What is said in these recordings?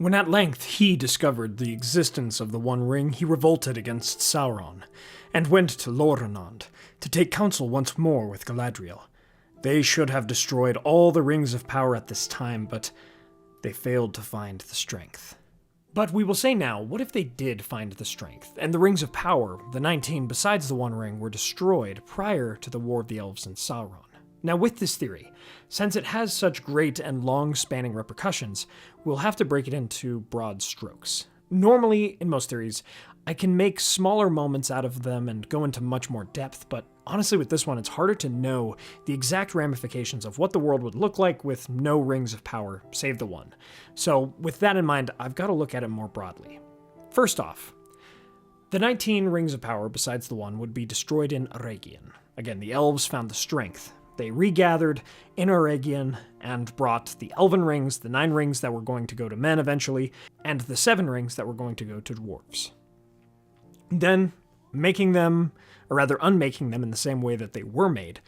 When at length he discovered the existence of the One Ring, he revolted against Sauron, and went to Lorinand to take counsel once more with Galadriel. They should have destroyed all the Rings of Power at this time, but they failed to find the strength. But we will say now, what if they did find the strength, and the Rings of Power, the 19 besides the One Ring, were destroyed prior to the War of the Elves and Sauron? Now with this theory, since it has such great and long-spanning repercussions, we'll have to break it into broad strokes. Normally, in most theories, I can make smaller moments out of them and go into much more depth, but honestly with this one, it's harder to know the exact ramifications of what the world would look like with no Rings of Power, save the one. So with that in mind, I've got to look at it more broadly. First off, the 19 Rings of Power, besides the one, would be destroyed in Eregion. Again, the elves found the strength. They regathered in Eregion and brought the Elven Rings, the 9 rings that were going to go to men eventually, and the 7 rings that were going to go to dwarves. Then, making them, or rather unmaking them in the same way that they were made,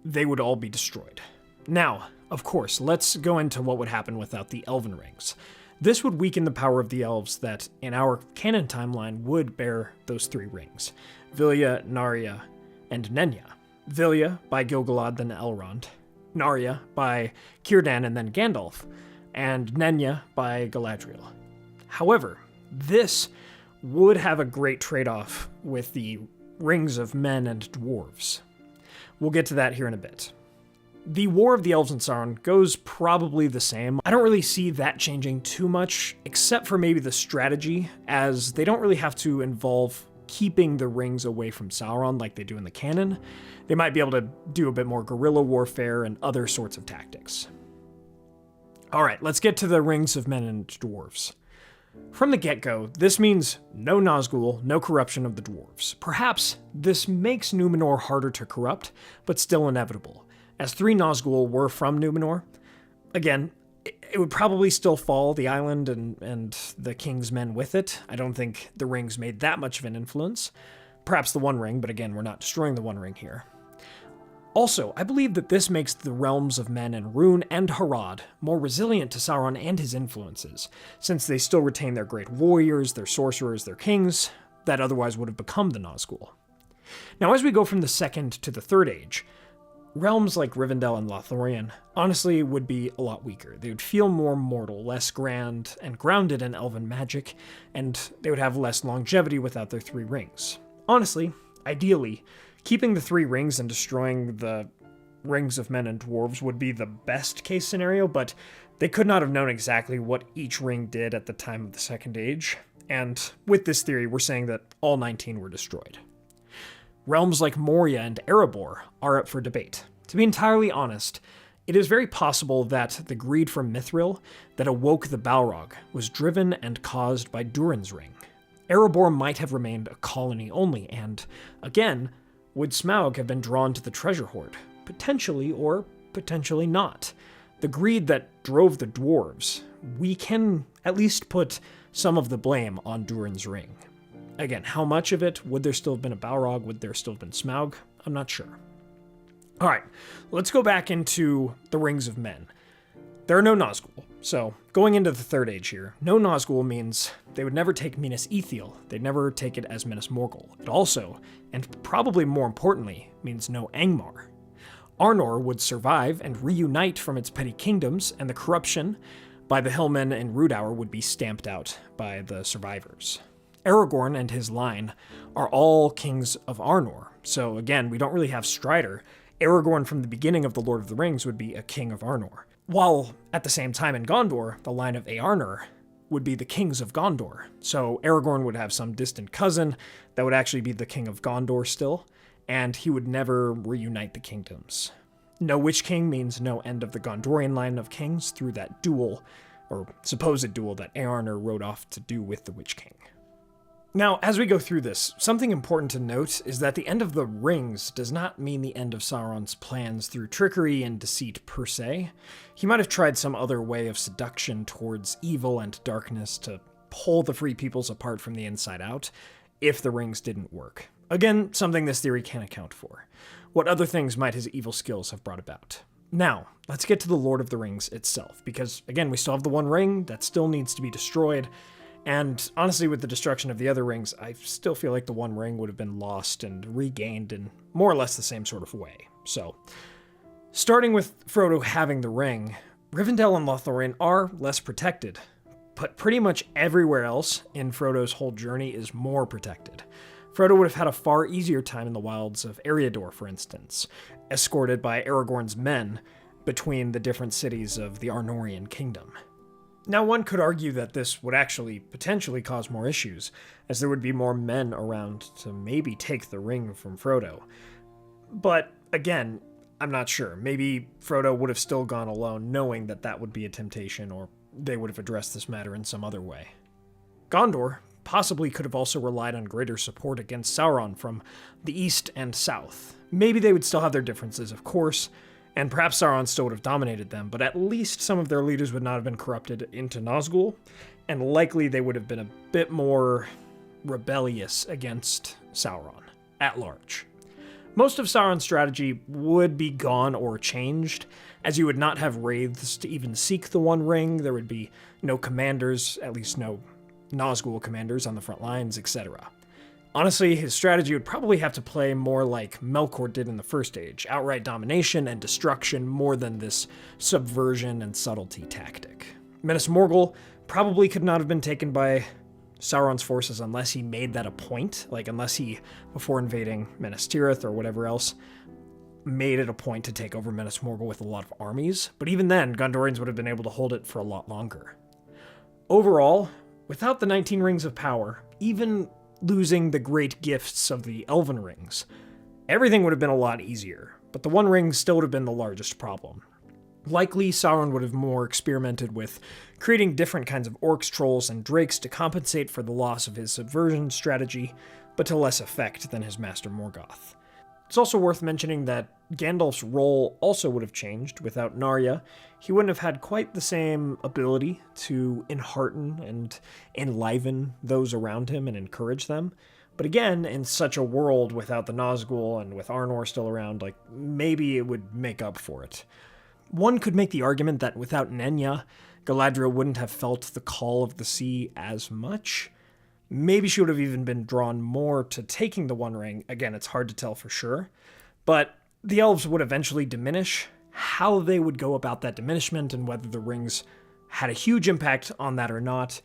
they would all be destroyed. Now, of course, let's go into what would happen without the Elven Rings. This would weaken the power of the elves that, in our canon timeline, would bear those 3 rings: Vilya, Narya, and Nenya. Vilya by Gil-galad, then Elrond, Narya by Círdan and then Gandalf, and Nenya by Galadriel. However, this would have a great trade-off with the rings of men and dwarves. We'll get to that here in a bit. The War of the Elves and Sauron goes probably the same. I don't really see that changing too much, except for maybe the strategy, as they don't really have to involve keeping the rings away from Sauron like they do in the canon. They might be able to do a bit more guerrilla warfare and other sorts of tactics. Alright, let's get to the rings of men and dwarves. From the get-go, this means no Nazgul, no corruption of the dwarves. Perhaps this makes Numenor harder to corrupt, but still inevitable, as 3 Nazgul were from Numenor. Again, it would probably still fall, the island and the king's men with it. I don't think the rings made that much of an influence. Perhaps the One Ring, but again, we're not destroying the One Ring here. Also, I believe that this makes the realms of Men and Rhûn and Harad more resilient to Sauron and his influences, since they still retain their great warriors, their sorcerers, their kings, that otherwise would have become the Nazgul. Now, as we go from the Second to the Third Age, realms like Rivendell and Lothlorien honestly would be a lot weaker. They would feel more mortal, less grand and grounded in elven magic, and they would have less longevity without their 3 rings. Honestly, ideally, keeping the 3 rings and destroying the rings of men and dwarves would be the best case scenario, but they could not have known exactly what each ring did at the time of the Second Age, and with this theory, we're saying that all 19 were destroyed. Realms like Moria and Erebor are up for debate. To be entirely honest, it is very possible that the greed for Mithril that awoke the Balrog was driven and caused by Durin's ring. Erebor might have remained a colony only, and, again, would Smaug have been drawn to the treasure hoard? Potentially, or potentially not. The greed that drove the dwarves, we can at least put some of the blame on Durin's ring. Again, how much of it? Would there still have been a Balrog? Would there still have been Smaug? I'm not sure. Alright, let's go back into the Rings of Men. There are no Nazgul, so going into the Third Age here, no Nazgul means they would never take Minas Ithil, they'd never take it as Minas Morgul. It also, and probably more importantly, means no Angmar. Arnor would survive and reunite from its petty kingdoms, and the corruption by the Hillmen and Rhudaur would be stamped out by the survivors. Aragorn and his line are all kings of Arnor, so again, we don't really have Strider. Aragorn from the beginning of The Lord of the Rings would be a king of Arnor. While, at the same time in Gondor, the line of Eärnur would be the kings of Gondor. So Aragorn would have some distant cousin that would actually be the king of Gondor still, and he would never reunite the kingdoms. No Witch King means no end of the Gondorian line of kings through that duel, or supposed duel that Eärnur rode off to do with the Witch King. Now, as we go through this, something important to note is that the end of the rings does not mean the end of Sauron's plans through trickery and deceit per se. He might have tried some other way of seduction towards evil and darkness to pull the free peoples apart from the inside out, if the rings didn't work. Again, something this theory can't account for. What other things might his evil skills have brought about? Now, let's get to the Lord of the Rings itself, because, again, we still have the One Ring that still needs to be destroyed, and honestly, with the destruction of the other rings, I still feel like the One Ring would have been lost and regained in more or less the same sort of way. So, starting with Frodo having the ring, Rivendell and Lothlorien are less protected, but pretty much everywhere else in Frodo's whole journey is more protected. Frodo would have had a far easier time in the wilds of Eriador, for instance, escorted by Aragorn's men between the different cities of the Arnorian kingdom. Now, one could argue that this would actually potentially cause more issues, as there would be more men around to maybe take the ring from Frodo. But, again, I'm not sure. Maybe Frodo would have still gone alone, knowing that that would be a temptation, or they would have addressed this matter in some other way. Gondor possibly could have also relied on greater support against Sauron from the east and south. Maybe they would still have their differences, of course, and perhaps Sauron still would have dominated them, but at least some of their leaders would not have been corrupted into Nazgul, and likely they would have been a bit more rebellious against Sauron at large. Most of Sauron's strategy would be gone or changed, as you would not have wraiths to even seek the One Ring, there would be no commanders, at least no Nazgul commanders on the front lines, etc. Honestly, his strategy would probably have to play more like Melkor did in the First Age, outright domination and destruction more than this subversion and subtlety tactic. Minas Morgul probably could not have been taken by Sauron's forces unless he made that a point, like unless he, before invading Minas Tirith or whatever else, made it a point to take over Minas Morgul with a lot of armies, but even then, Gondorians would have been able to hold it for a lot longer. Overall, without the 19 Rings of Power, even losing the great gifts of the Elven Rings, everything would have been a lot easier, but the One Ring still would have been the largest problem. Likely, Sauron would have more experimented with creating different kinds of orcs, trolls, and drakes to compensate for the loss of his subversion strategy, but to less effect than his master Morgoth. It's also worth mentioning that Gandalf's role also would have changed. Without Narya, he wouldn't have had quite the same ability to enhearten and enliven those around him and encourage them. But again, in such a world without the Nazgul and with Arnor still around, maybe it would make up for it. One could make the argument that without Nenya, Galadriel wouldn't have felt the call of the sea as much. Maybe she would have even been drawn more to taking the One Ring. Again, it's hard to tell for sure. But the elves would eventually diminish. How they would go about that diminishment and whether the rings had a huge impact on that or not,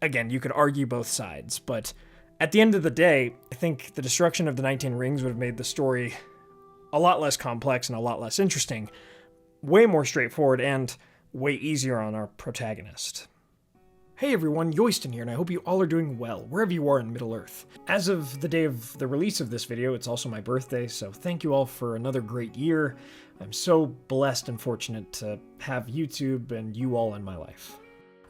again, you could argue both sides. But at the end of the day, I think the destruction of the 19 Rings would have made the story a lot less complex and a lot less interesting, way more straightforward, and way easier on our protagonist. Hey everyone, Yoyston here, and I hope you all are doing well, wherever you are in Middle-earth. As of the day of the release of this video, it's also my birthday, so thank you all for another great year. I'm so blessed and fortunate to have YouTube and you all in my life.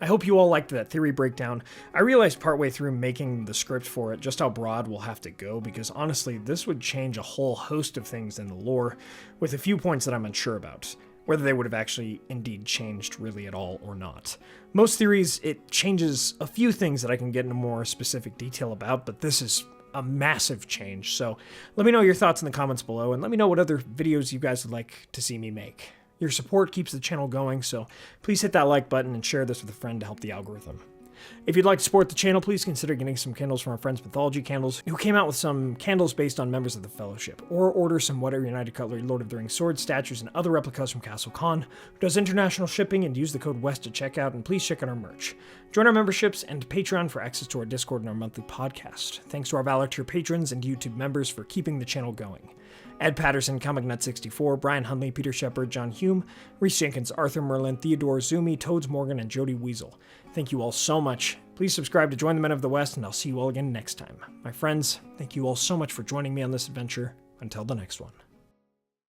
I hope you all liked that theory breakdown. I realized partway through making the script for it just how broad we'll have to go, because honestly, this would change a whole host of things in the lore, with a few points that I'm unsure about, whether they would have actually indeed changed really at all or not. Most theories, it changes a few things that I can get into more specific detail about, but this is a massive change, so let me know your thoughts in the comments below, and let me know what other videos you guys would like to see me make. Your support keeps the channel going, so please hit that like button and share this with a friend to help the algorithm. If you'd like to support the channel, please consider getting some candles from our friends Mythologie Candles, who came out with some candles based on members of the Fellowship, or order some Whatever United Cutlery, Lord of the Rings swords, statues, and other replicas from Castle Con, who does international shipping, and use the code WEST at checkout, and please check out our merch. Join our memberships and Patreon for access to our Discord and our monthly podcast. Thanks to our Valar tier patrons and YouTube members for keeping the channel going. Ed Patterson, ComicNut64, Brian Hunley, Peter Sheppard, John Hume, Rhys Jenkins, Arthur Merlin, Theodore, Zoomi, Todesmorgen, and Joby Weasel. Thank you all so much. Please subscribe to join the Men of the West, and I'll see you all again next time. My friends, thank you all so much for joining me on this adventure. Until the next one.